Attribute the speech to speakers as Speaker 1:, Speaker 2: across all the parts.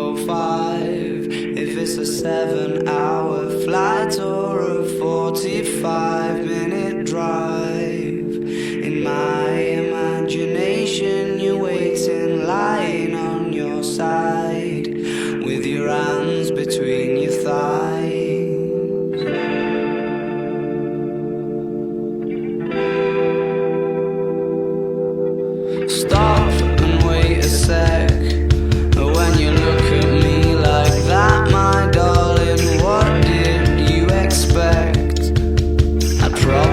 Speaker 1: 4:05. If it's a 7-hour flight or a 45-minute drive, in my imagination you're waiting, lying on your side, with your hands between your thighs. Stop and wait a sec. When you look at me like that, my darling, what did you expect? I'd probably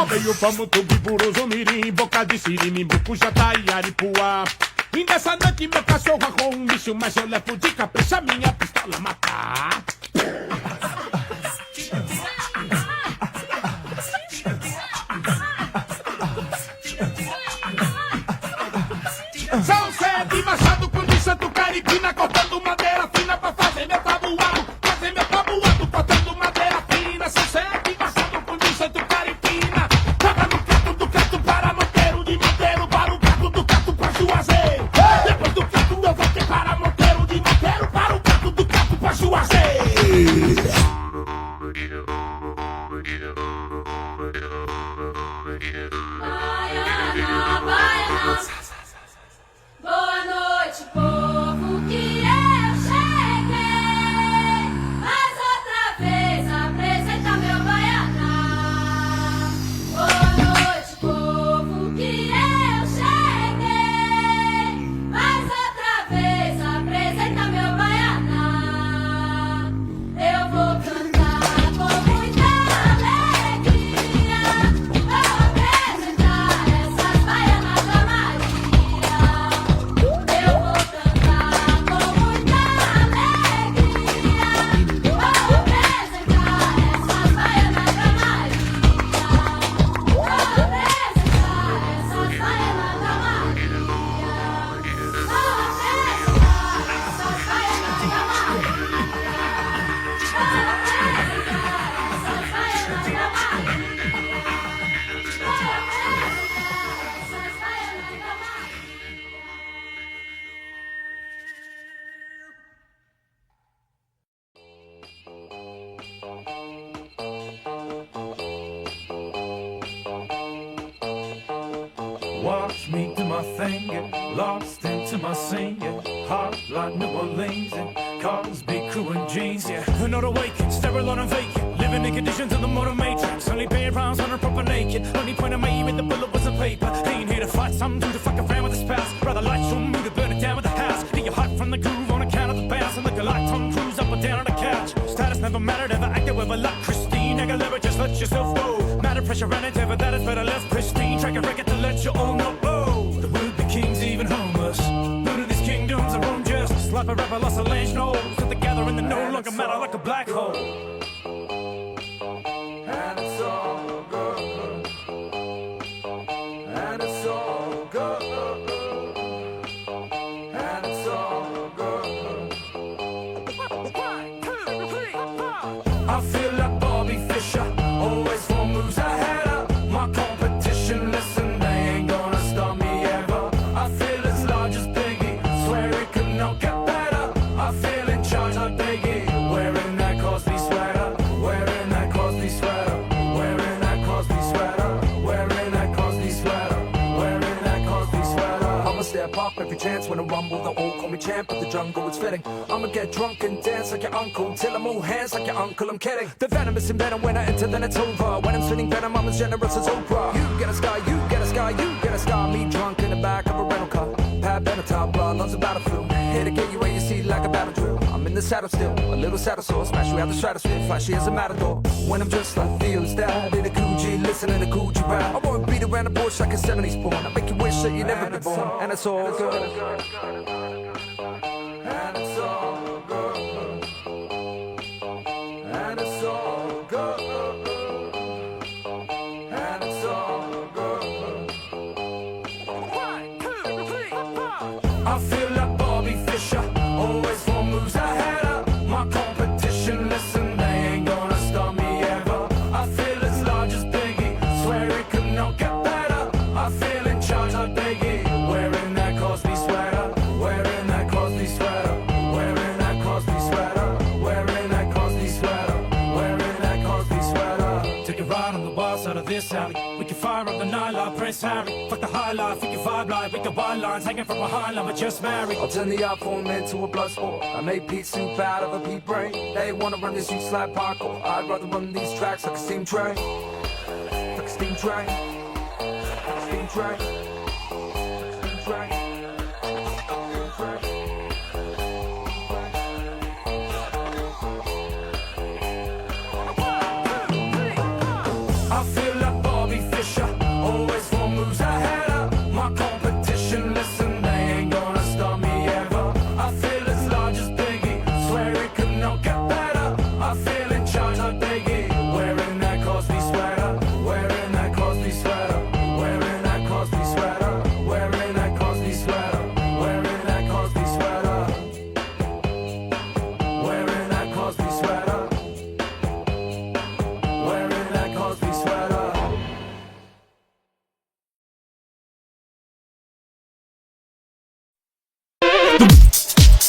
Speaker 2: Veio pra Mutubi, Buruzu, Mirim, Boca de Sirimi, Bucujatá e Aripuá. E nessa noite meu cachorro arrou um bicho, mas eu levo de capricha minha pistola matar. São sete machado com de santo caripina, cortando madeira fina pra fazer meu tabuado, cortando madeira fina. São sete machado com de santo caripina, toca no cato do cato para Monteiro, de Monteiro para o cato do cato pra Juazeiro. Depois do cato eu voltei para Monteiro, de Monteiro para o cato do cato pra Juazeiro.
Speaker 3: Baiana, baiana. Boa noite, povo, que eu cheguei. Mais outra vez apresenta meu baianá. Boa noite, povo, que eu cheguei. Mais outra vez apresenta meu baianá. Eu vou cantar com muita alegria. Vou apresentar essas baianas da Maria. Eu vou cantar com muita alegria. Vou apresentar essas baianas da Maria. Vou apresentar essas baianas da Maria. Vou apresentar essas baianas da Maria.
Speaker 4: Watch me do my thing, get lost into my scene, yeah. Hot like New Orleans, and cars, big crew and jeans, yeah. Another waking, sterile and vacant, living in conditions of the motor matrix. Only paying rounds on her proper naked. Only point I made with the bullet was a paper. Ain't here to fight, some dude to fuck around with his past. Rather light show me to burn it down with the house. Get you hot from the groove on account of the bass. And look like Tom Cruise up and down on the couch. Status never mattered, ever acted with a like Christine. Aguilera, just let yourself go. Matter pressure and endeavor, that is better left pristine. Track a record to let you all know. Oh, the would-be kings even homeless. None of these kingdoms are unjust. Slap a rapper, lost a lynch nose. Cut together in the no longer matter like a black hole. And it's all good. And it's all good. And it's all good. I feel like Bobby Fischer, always four moves ahead of my competition. Listen, they ain't gonna stop me ever. I feel as large as Biggie, swear it could not get better. I feel in charge like Biggie, wearing that Cosby sweater, wearing that Cosby sweater, wearing that Cosby sweater, wearing that Cosby sweater, wearing that Cosby sweater. I'ma step up every chance when I rumble. They all call me champ of the jungle. It's fitting. I'ma get drunk and dance like your uncle till I'm all hands like your uncle. I'm kidding. The venom is in venom when I enter, then it's over. When I'm spinning venom, I'm as generous as Oprah. You get a sky, you get a sky, you get a sky. Me drunk in the back of a rental car. Pat Benatar, blood loves a battlefield. Here to get you where you see like a battle drill. I'm in the saddle still, a little saddle sore. Smash you out the stratosphere, flashy as a matador. When I'm just like Theo's dad in a Coogee, listening to Coogee rap. I won't beat around the bush like a 70s porn. I make you wish that you'd never been born. And it's all good. And it's all good. And it's all good. And it's all good. I feel like Bobby Fischer, always four moves ahead of my competition. Listen, they ain't gonna stop me ever. I feel as large as Biggie, swear it could not get better. I feel in charge like Biggie, wearing that Cosby sweater, wearing that Cosby sweater, wearing that Cosby sweater, wearing that Cosby sweater, wearing that Cosby sweater. Take a ride on the wild side of this alley. We can fire up the nightlife, Prince Harry. Fuck the high life, we can vibe live. We can wide lines hanging from behind like we're just married. I'll turn the iPhone into a blood sport. I made Pete soup out of a pea brain. They wanna run this youth like parkour. I'd rather run these tracks like a steam train. Like a steam train. Like a steam train. Steam train. I feel like Bobby Fischer.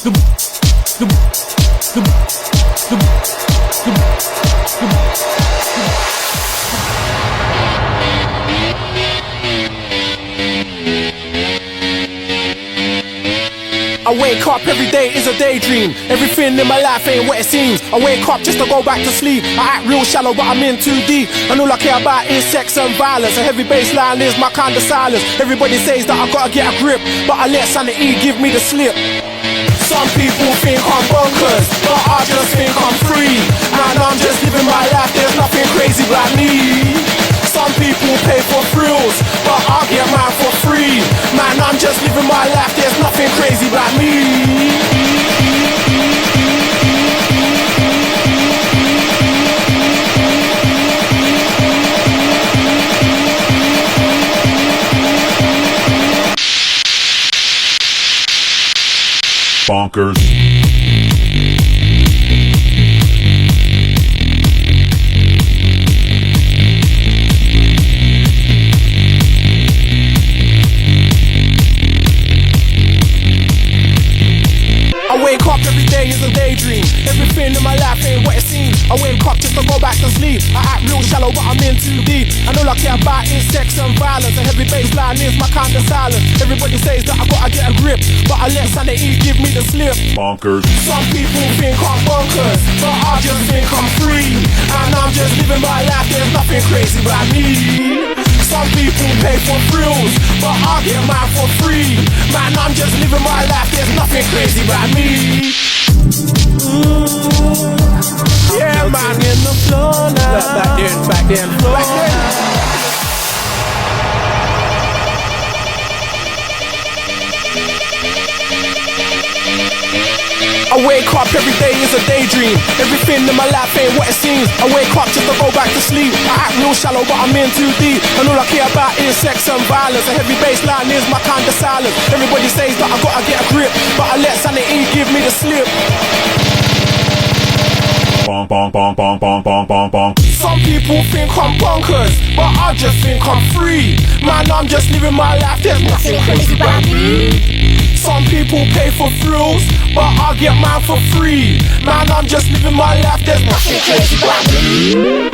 Speaker 5: I wake up every day is a daydream. Everything in my life ain't what it seems. I wake up just to go back to sleep. I act real shallow but I'm in too deep. And all I care about is sex and violence. A heavy bass line is my kind of silence. Everybody says that I gotta get a grip, but I let sanity give me the slip. Some people think I'm bonkers, but I just think I'm free. Man, I'm just living my life, there's nothing crazy about me. Some people pay for thrills, but I get mine for free. Man, I'm just living my life, there's nothing crazy about me.
Speaker 6: Bonkers.
Speaker 5: I wake up every day is a daydream. Everything in my life ain't what it seems. I wake up just to go back to sleep. I act real shallow but I'm in too deep. And all I care about is sex and violence. A heavy bass line is my kind of silence. Everybody says that I gotta get a grip, but I let sanity give me the slip.
Speaker 6: Bonkers.
Speaker 5: Some people think I'm bonkers, but I just think I'm free. And I'm just living my life, there's nothing crazy about me. Some people pay for thrills, but I get mine for free. Man, I'm just living my life, there's nothing crazy about me. Yeah, man, in the floor now. Back then. I wake up every day is a daydream. Everything in my life ain't what it seems. I wake up just to go back to sleep. I act real shallow but I'm in too deep. And all I care about is sex and violence. A heavy bass line is my kind of silence. Everybody says that I gotta get a grip, but I let sanity give me the slip.
Speaker 6: Bonk, bonk, bonk, bonk, bonk, bonk, bonk, bonk.
Speaker 5: Some people think I'm bonkers, but I just think I'm free. Man, I'm just living my life, there's nothing crazy about me. Some people pay for thrills, but I get mine for free. Man, I'm just living my life, there's nothing crazy about me.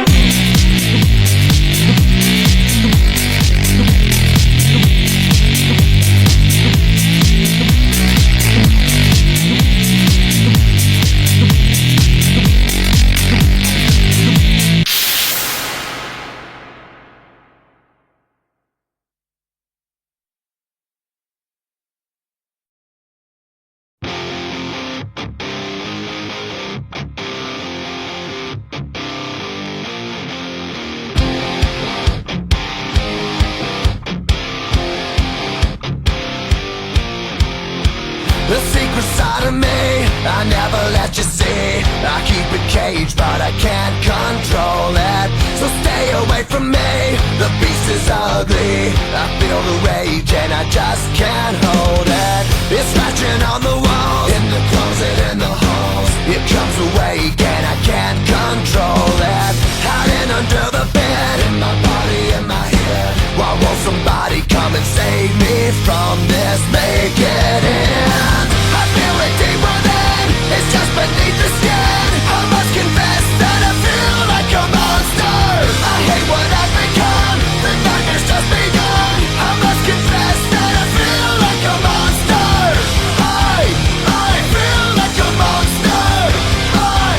Speaker 7: The secret side of me, I never let you see. I keep it caged, but I can't control it. So stay away from me, the beast is ugly. I feel the rage and I just can't hold it. It's scratching on the walls, in the closet, in the halls. It comes awake and I can't control it. Hiding under the bed, in my body, in my head. Why won't somebody come and save me from this? Make it end. I feel it deep within, it's just beneath the skin. I must confess that I feel like a monster. I hate what I've become, the nightmare's just begun. I must confess that I feel like a monster. I feel like a monster. I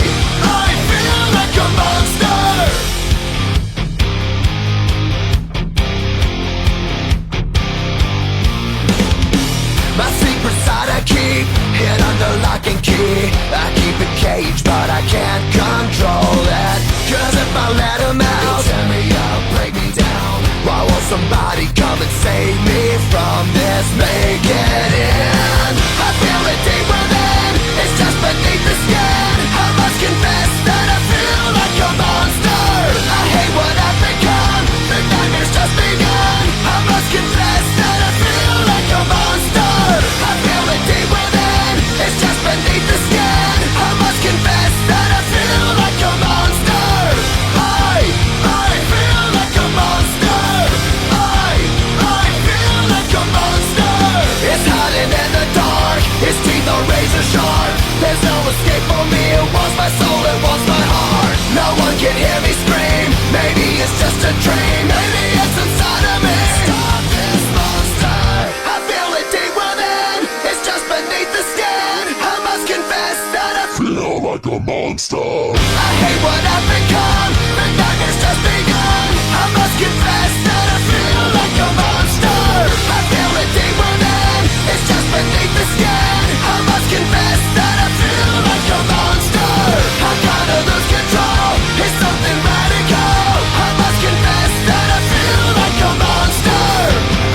Speaker 7: just a dream, maybe it's inside of me. Stop this monster, I feel it deep within. It's just beneath the skin. I must confess that I feel like a monster. I hate what I've become, the darkness just begun. I must confess that I feel like a monster. I feel it deep within, it's just beneath the skin. I must confess that I feel like a monster. I gotta lose control, it's something radical. I must confess that I feel like a monster.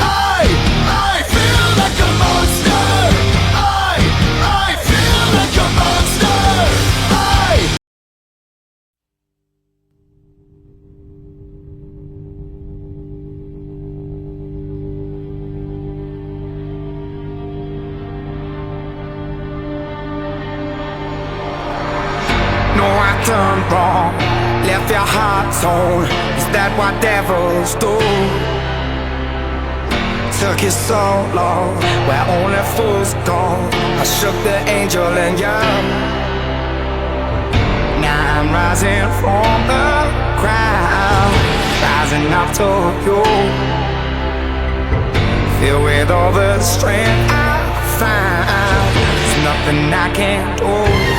Speaker 7: I feel like a monster. I feel like a monster.
Speaker 4: No, I done wrong, left your heart torn. Is that what devils do? Took you so long, where only fools go. I shook the angel and young. Now I'm rising from the crowd, rising up to you. Filled with all the strength I find, there's nothing I can't do.